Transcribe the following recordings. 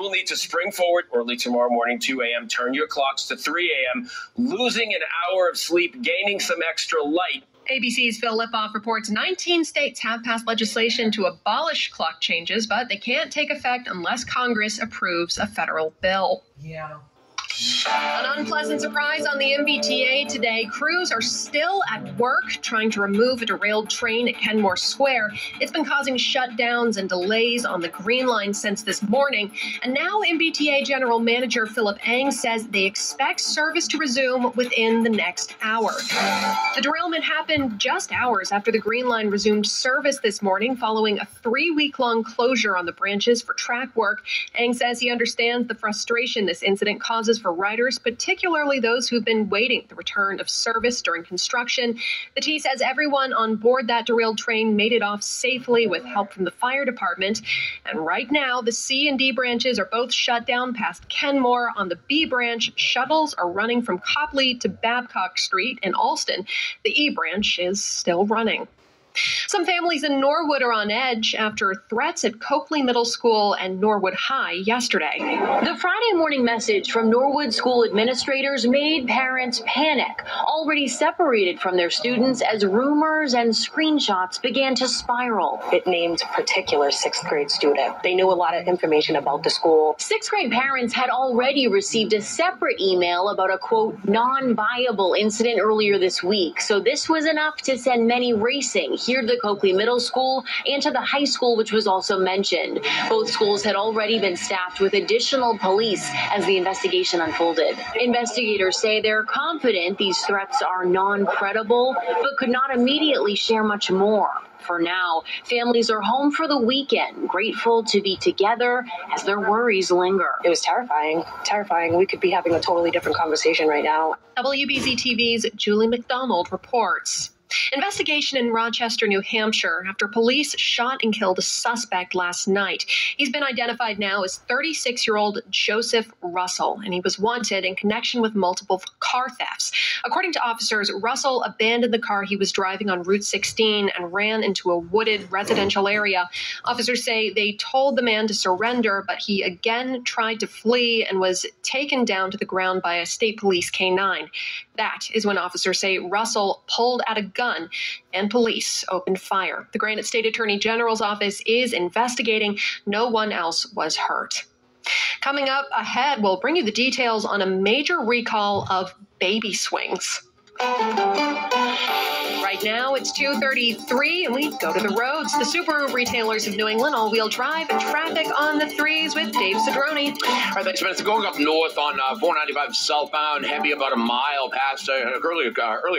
We'll need to spring forward early tomorrow morning, 2 a.m. Turn your clocks to 3 a.m., losing an hour of sleep, gaining some extra light. ABC's Phil Lipoff reports 19 states have passed legislation to abolish clock changes, but they can't take effect unless Congress approves a federal bill. Yeah. An unpleasant surprise on the MBTA today. Crews are still at work trying to remove a derailed train at Kenmore Square. It's been causing shutdowns and delays on the Green Line since this morning. And now MBTA General Manager Philip Ang says they expect service to resume within the next hour. The derailment happened just hours after the Green Line resumed service this morning following a 3-week-long closure on the branches for track work. Ang says he understands the frustration this incident causes for riders, particularly those who've been waiting the return of service during construction. The T says everyone on board that derailed train made it off safely with help from the fire department. And right now, the C and D branches are both shut down past Kenmore. On the B branch, shuttles are running from Copley to Babcock Street in Alston. The E branch is still running. Some families in Norwood are on edge after threats at Coakley Middle School and Norwood High yesterday. The Friday morning message from Norwood school administrators made parents panic, already separated from their students as rumors and screenshots began to spiral. It named a particular 6th grade student. They knew a lot of information about the school. 6th grade parents had already received a separate email about a, quote, non-viable incident earlier this week. So this was enough to send many racing here to the Coakley Middle School and to the high school, which was also mentioned. Both schools had already been staffed with additional police as the investigation unfolded. Investigators say they're confident these threats are non-credible, but could not immediately share much more. For now, families are home for the weekend, grateful to be together as their worries linger. It was terrifying. Terrifying. We could be having a totally different conversation right now. WBZ TV's Julie McDonald reports. Investigation in Rochester, New Hampshire, after police shot and killed a suspect last night. He's been identified now as 36-year-old Joseph Russell, and he was wanted in connection with multiple car thefts. According to officers, Russell abandoned the car he was driving on Route 16 and ran into a wooded residential area. Officers say they told the man to surrender, but he again tried to flee and was taken down to the ground by a state police K-9. That is when officers say Russell pulled out a gun and police opened fire. The Granite State Attorney General's office is investigating. No one else was hurt. Coming up ahead, we'll bring you the details on a major recall of baby swings. Right now, it's 2:33, and we go to the roads. The Subaru retailers of New England all-wheel drive and traffic on the threes with Dave Cedrone. All right, thanks, Spencer. Going up north on 495 southbound, heavy about a mile past earlier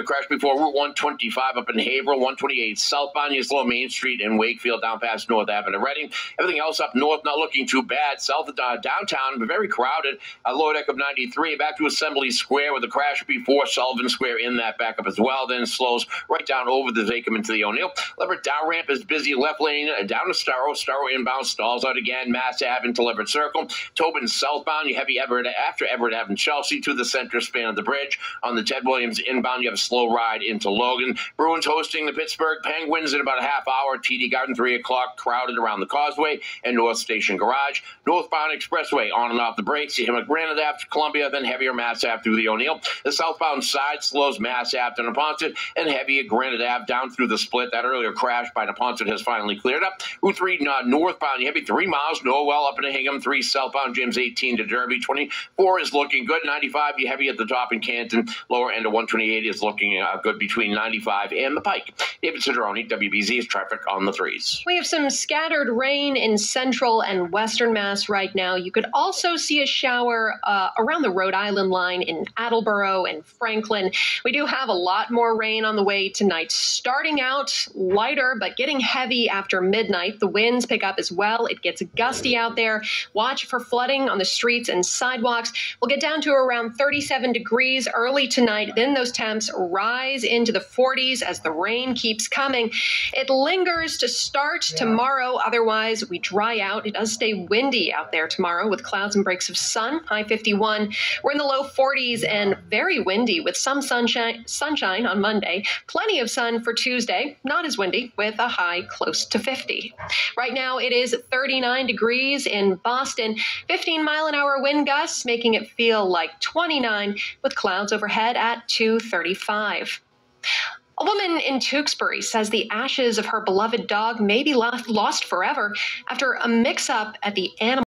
crash before Route 125 up in Haverhill, 128 southbound. You slow Main Street in Wakefield down past North Avenue, Reading. Everything else up north not looking too bad. South of downtown, but very crowded. Lower deck of 93 back to Assembly Square with a crash before Sullivan Square in that backup as well. Then slows right down over the Zachem into the O'Neill. Leverett down ramp is busy. Left lane down to Starrow. Starrow inbound stalls out again. Mass Ave into Leverett Circle. Tobin southbound. You heavy Everett after Everett Ave and Chelsea to the center span of the bridge. On the Ted Williams inbound, you have a slow ride into Logan. Bruins hosting the Pittsburgh Penguins in about a half hour. TD Garden 3 o'clock. Crowded around the Causeway and North Station Garage. Northbound Expressway on and off the brakes. You have Granite Ave to Columbia, then heavier Mass Ave through the O'Neill. The southbound side slows Mass Ave to Neponset and heavy Granite Ave down through the split. That earlier crash by Neponset has finally cleared up. Route 3 northbound, you heavy 3 miles. Norwell up into Hingham. 3 southbound, James 18 to Derby. 24 is looking good. 95, you heavy at the top in Canton. Lower end of 128 is looking good between 95 and the Pike. David Cedrone, WBZ's traffic on the threes. We have some scattered rain in central and western Mass right now. You could also see a shower around the Rhode Island line in Attleboro and Franklin. We do have a lot more rain on the way tonight. Starting out lighter, but getting heavy after midnight. The winds pick up as well. It gets gusty out there. Watch for flooding on the streets and sidewalks. We'll get down to around 37 degrees early tonight. Then those temps rise into the 40s as the rain keeps coming. It lingers to start tomorrow. Otherwise, we dry out. It does stay windy out there tomorrow with clouds and breaks of sun. High 51. We're in the low 40s and very windy with some sunshine on Monday. Plenty plenty of sun for Tuesday, not as windy, with a high close to 50. Right now it is 39 degrees in Boston, 15-mile-an-hour wind gusts, making it feel like 29 with clouds overhead at 235. A woman in Tewksbury says the ashes of her beloved dog may be lost forever after a mix-up at the animal hospital.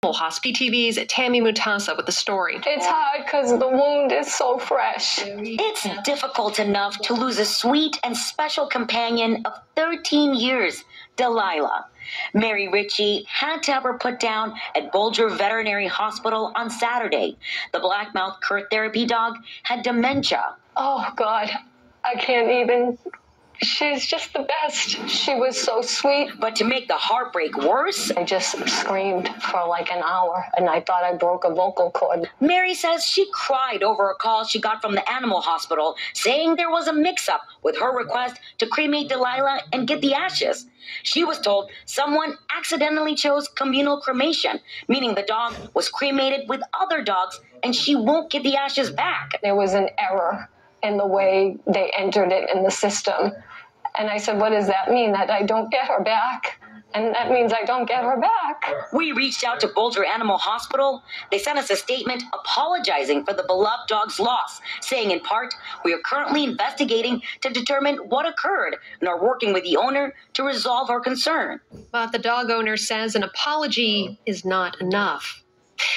TV's Tammy Mutasa with the story. It's hard because the wound is so fresh. It's difficult enough to lose a sweet and special companion of 13 years, Delilah. Mary Ritchie had to have her put down at Bolger Veterinary Hospital on Saturday. The blackmouth curt therapy dog had dementia. Oh, God. I can't even. She's just the best. She was so sweet. But to make the heartbreak worse, I just screamed for like an hour, and I thought I broke a vocal cord. Mary says she cried over a call she got from the animal hospital saying there was a mix-up with her request to cremate Delilah and get the ashes. She was told someone accidentally chose communal cremation, meaning the dog was cremated with other dogs, and she won't get the ashes back. There was an error in the way they entered it in the system. And I said, what does that mean? That I don't get her back? And that means I don't get her back. We reached out to Bolger Animal Hospital. They sent us a statement apologizing for the beloved dog's loss, saying in part, we are currently investigating to determine what occurred and are working with the owner to resolve our concern. But the dog owner says an apology is not enough.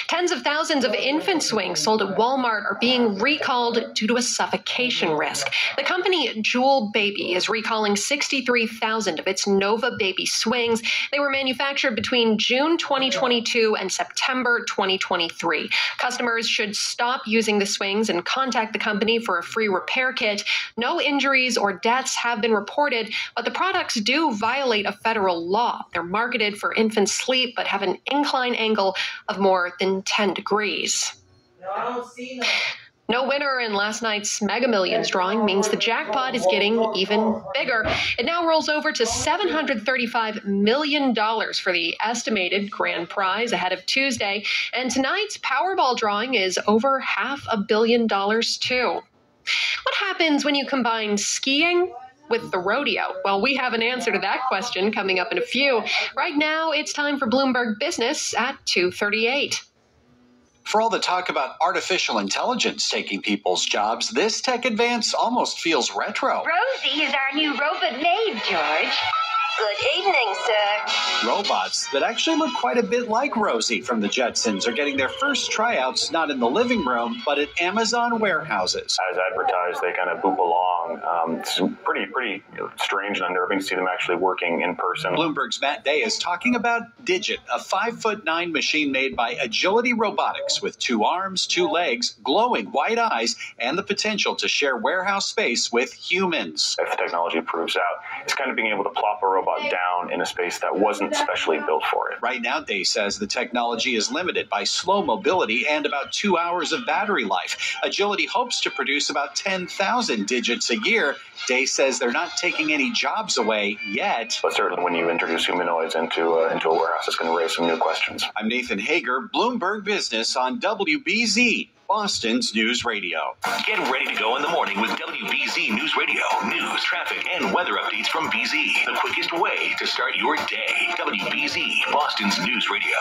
Tens of thousands of infant swings sold at Walmart are being recalled due to a suffocation risk. The company Jewel Baby is recalling 63,000 of its Nova Baby swings. They were manufactured between June 2022 and September 2023. Customers should stop using the swings and contact the company for a free repair kit. No injuries or deaths have been reported, but the products do violate a federal law. They're marketed for infant sleep, but have an incline angle of more than 10 degrees. No winner in last night's Mega Millions drawing means the jackpot is getting even bigger. It now rolls over to $735 million for the estimated grand prize ahead of Tuesday. And tonight's Powerball drawing is over $500 million, too. What happens when you combine skiing with the rodeo? Well, we have an answer to that question coming up in a few. Right now, it's time for Bloomberg Business at 2:38. For all the talk about artificial intelligence taking people's jobs, this tech advance almost feels retro. Rosie is our new robot maid, George. Good evening, sir. Robots that actually look quite a bit like Rosie from the Jetsons are getting their first tryouts not in the living room, but at Amazon warehouses. As advertised, they kind of boop along. It's pretty strange and unnerving to see them actually working in person. Bloomberg's Matt Day is talking about Digit, a 5'9" machine made by Agility Robotics with 2 arms, 2 legs, glowing white eyes, and the potential to share warehouse space with humans. If the technology proves out, it's kind of being able to plop a robot down in a space that wasn't specially built for it. Right now, Day says the technology is limited by slow mobility and about 2 hours of battery life. Agility hopes to produce about 10,000 digits a year. Day says they're not taking any jobs away yet. But certainly when you introduce humanoids into a warehouse, it's going to raise some new questions. I'm Nathan Hager, Bloomberg Business on WBZ, Boston's News Radio. Get ready to go in the morning with WBZ News Radio. News, traffic, and weather updates from BZ. The quickest way to start your day. WBZ, Boston's News Radio.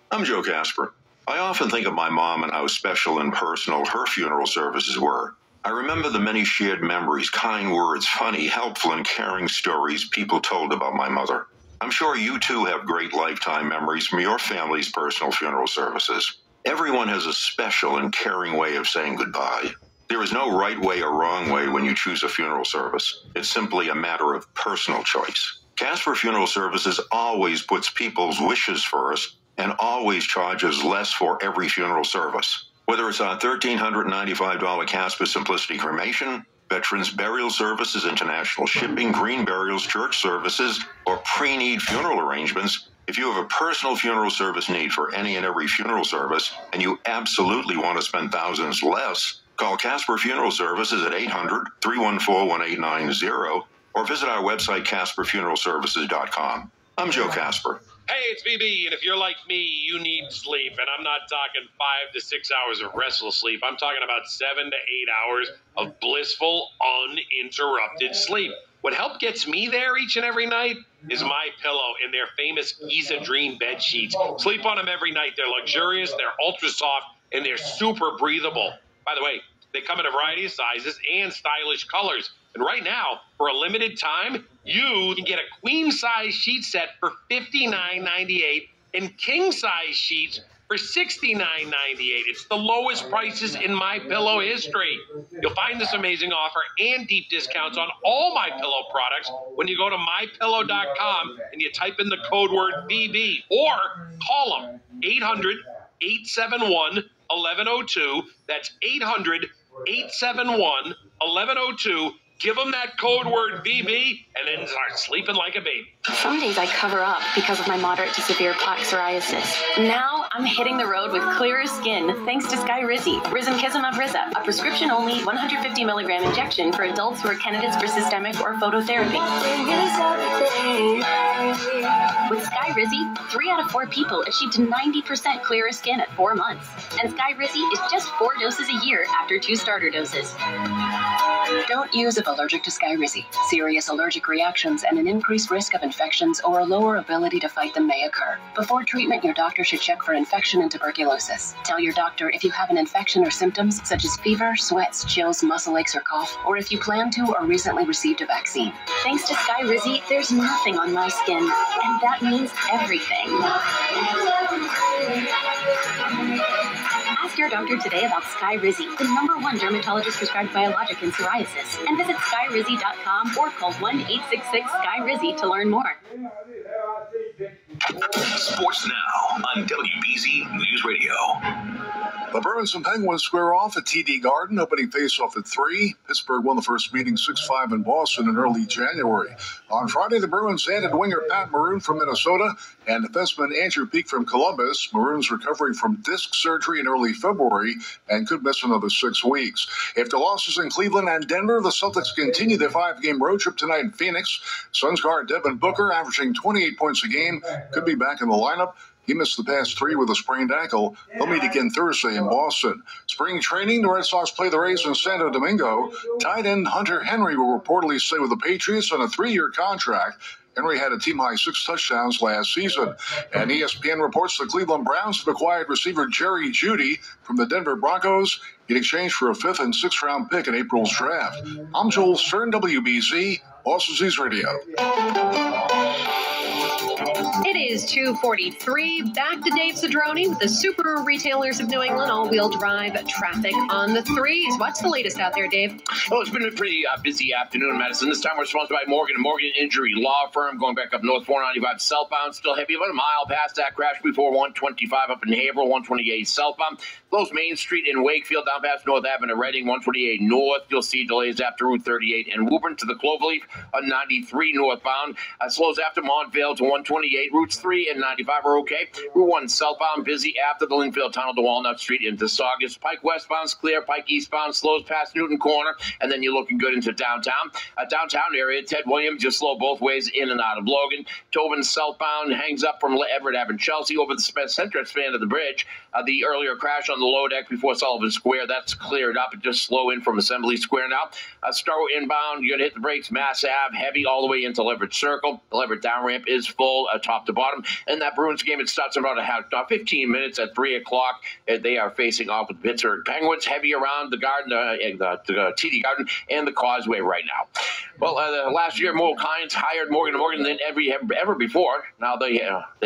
I'm Joe Casper. I often think of my mom and how special and personal her funeral services were. I remember the many shared memories, kind words, funny, helpful, and caring stories people told about my mother. I'm sure you too have great lifetime memories from your family's personal funeral services. Everyone has a special and caring way of saying goodbye. There is no right way or wrong way when you choose a funeral service. It's simply a matter of personal choice. Casper Funeral Services always puts people's wishes first and always charges less for every funeral service. Whether it's our $1,395 Casper Simplicity Cremation, Veterans Burial Services, International Shipping, Green Burials, Church Services, or pre-need funeral arrangements, if you have a personal funeral service need for any and every funeral service, and you absolutely want to spend thousands less, call Casper Funeral Services at 800-314-1890 or visit our website, CasperFuneralServices.com. I'm Joe Casper. Hey, it's BB, and if you're like me, you need sleep. And I'm not talking 5 to 6 hours of restful sleep. I'm talking about 7 to 8 hours of blissful, uninterrupted sleep. What help gets me there each and every night is My Pillow and their famous Giza Dream bed sheets. Sleep on them every night. They're luxurious, they're ultra soft, and they're super breathable. By the way, they come in a variety of sizes and stylish colors. And right now, for a limited time, you can get a queen-size sheet set for $59.98 and king-size sheets for $69.98. It's the lowest prices in My Pillow history. You'll find this amazing offer and deep discounts on all My Pillow products when you go to MyPillow.com and you type in the code word BB or call them 800-871-1102. That's 800-871-1102. Give them that code word BB and then start sleeping like a baby. Some days I cover up because of my moderate to severe plaque psoriasis. Now I'm hitting the road with clearer skin thanks to Skyrizi, Risankizumab Riza, a prescription-only 150 milligram injection for adults who are candidates for systemic or phototherapy. With Skyrizi, 3 out of 4 people achieved 90% clearer skin at 4 months. And Skyrizi is just 4 doses a year after 2 starter doses. Don't use if allergic to Skyrizi. Serious allergic reactions and an increased risk of infections or a lower ability to fight them may occur. Before treatment, your doctor should check for infection and tuberculosis. Tell your doctor if you have an infection or symptoms such as fever, sweats, chills, muscle aches, or cough, or if you plan to or recently received a vaccine. Thanks to Skyrizi, there's nothing on my skin, and that means everything. Ask your doctor today about Skyrizi, the #1 dermatologist-prescribed biologic in psoriasis, and visit Skyrizi.com or call 1-866-SKY-RIZZI to learn more. Sports now on WBZ News Radio. The Bruins and Penguins square off at TD Garden, opening face-off at 3. Pittsburgh won the first meeting 6-5 in Boston in early January. On Friday, the Bruins added winger Pat Maroon from Minnesota and defenseman Andrew Peeke from Columbus. Maroon's recovering from disc surgery in early February and could miss another 6 weeks. After losses in Cleveland and Denver, the Celtics continue their 5-game road trip tonight in Phoenix. Suns guard Devin Booker, averaging 28 points a game, could be back in the lineup. He missed the past 3 with a sprained ankle. They'll meet again Thursday in Boston. Spring training, the Red Sox play the Rays in Santo Domingo. Tight end Hunter Henry will reportedly stay with the Patriots on a 3-year contract. Henry had a team-high 6 touchdowns last season. And ESPN reports the Cleveland Browns have acquired receiver Jerry Jeudy from the Denver Broncos in exchange for a 5th and 6th round pick in April's draft. I'm Joel Stern, WBZ, Boston News Radio. It is 2:43. Back to Dave Cedrone with the Super Retailers of New England all-wheel drive traffic on the 3s. What's the latest out there, Dave? Well, it's been a pretty busy afternoon in Madison. This time we're sponsored by Morgan & Morgan Injury Law Firm, going back up north 495 southbound. Still heavy, about a mile past that crash before 125 up in Haverhill, 128 southbound. Close Main Street in Wakefield, down past North Avenue, Reading, 128 north. You'll see delays after Route 38 and Woburn to the Cloverleaf on 93 northbound. Slows after Montvale to 128. Routes 3 and 95 are okay. Route 1 southbound busy after the Linfield Tunnel to Walnut Street into Saugus. Pike westbound's clear. Pike eastbound slows past Newton Corner, and then you're looking good into downtown. Downtown area, Ted Williams just slow both ways in and out of Logan. Tobin southbound hangs up from Everett Ave and Chelsea over the center span of the bridge. The earlier crash on the low deck before Sullivan Square, that's cleared up. It just slow in from Assembly Square now. Stowe inbound, you're going to hit the brakes. Mass Ave, heavy all the way into Leverett Circle. The Leverett down ramp is full, top to bottom. And that Bruins game, it starts in about 15 minutes at 3 o'clock. They are facing off with the Pittsburgh Penguins, heavy around the Garden, the TD Garden, and the Causeway right now. Well, last year, Mo Kynes hired Morgan & Morgan than ever before. Now they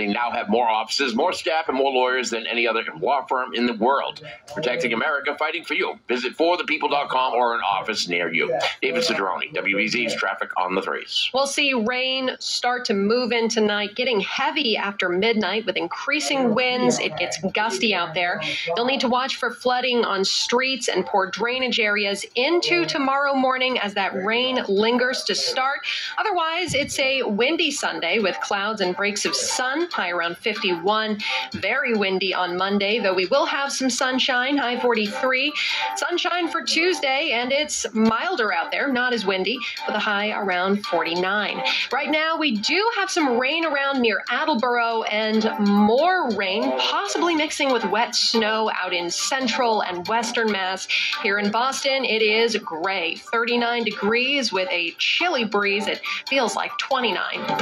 now have more offices, more staff, and more lawyers than any other law firm in the world. Protecting America, fighting for you. Visit forthepeople.com or an office near you. David Cedrone, WBZ's Traffic on the 3s. We'll see rain start to move in tonight, getting heavy after midnight with increasing winds. It gets gusty out there. You'll need to watch for flooding on streets and poor drainage areas into tomorrow morning as that rain lingers to start. Otherwise, it's a windy Sunday with clouds and breaks of sun, high around 51. Very windy on Monday, though we will have some sunshine, high 43. Sunshine for Tuesday, and it's milder out there, not as windy, with a high around 49. Right now, we do have some rain around near Adelaide. Attleboro, and more rain, possibly mixing with wet snow out in central and western Mass. Here in Boston, it is gray, 39 degrees with a chilly breeze. It feels like 29. Live,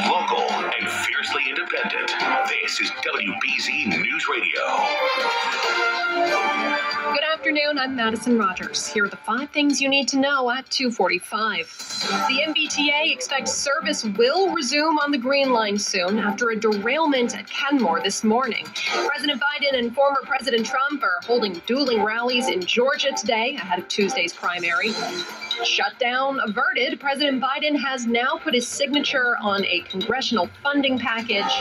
local, and fiercely independent. This is WBZ News Radio. Good afternoon, I'm Madison Rogers. Here are the 5 things you need to know at 2:45. The MBTA expects service will resume on the Green Line soon after a derailment at Kenmore this morning. President Biden and former President Trump are holding dueling rallies in Georgia today ahead of Tuesday's primary. Shutdown averted, President Biden has now put his signature on a congressional funding package.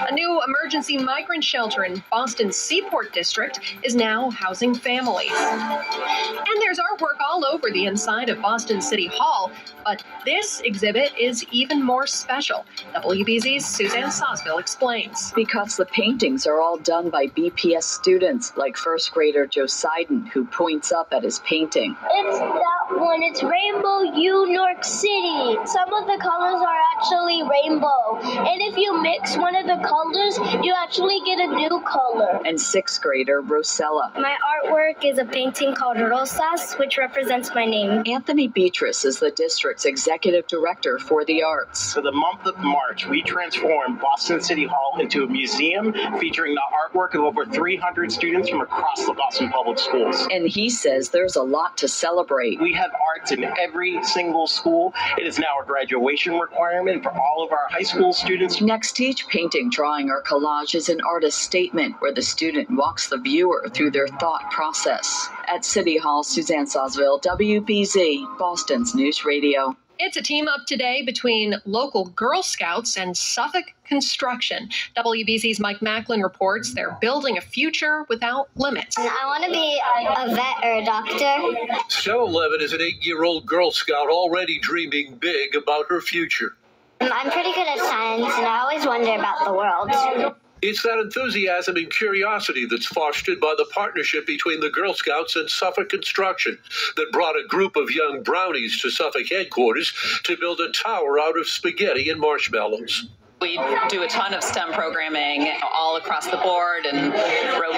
A new emergency migrant shelter in Boston's Seaport District is now housing families. And there's artwork all over the inside of Boston City Hall, but this exhibit is even more special. WBZ's Suzanne Sosville explains. Because the paintings are all done by BPS students, like first grader Joe Seiden, who points up at his painting. It's that one. It's Rainbow New York City. Some of the colors are actually rainbow. And if you mix one of the colors, you actually get a new color. And sixth grader Rosella. My artwork is a painting called Rosas, which represents my name. Anthony Beatrice is the district's executive director for the arts. For the month of March, we transformed Boston City Hall into a museum featuring the artwork of over 300 students from across the Boston Public Schools. And he says there's a lot to celebrate. We have arts in every single school. It is now a graduation requirement for all of our high school students. Next to each painting, drawing, or collage is an artist's statement where the student walks the viewer through their thought process. At City Hall, Suzanne Sosville, WBZ, Boston's News Radio. It's a team-up today between local Girl Scouts and Suffolk Construction. WBZ's Mike Macklin reports they're building a future without limits. I want to be a vet or a doctor. Stella Levitt is an 8-year-old Girl Scout already dreaming big about her future. I'm pretty good at science, and I always wonder about the world. It's that enthusiasm and curiosity that's fostered by the partnership between the Girl Scouts and Suffolk Construction that brought a group of young brownies to Suffolk headquarters to build a tower out of spaghetti and marshmallows. We do a ton of STEM programming all across the board and robotics.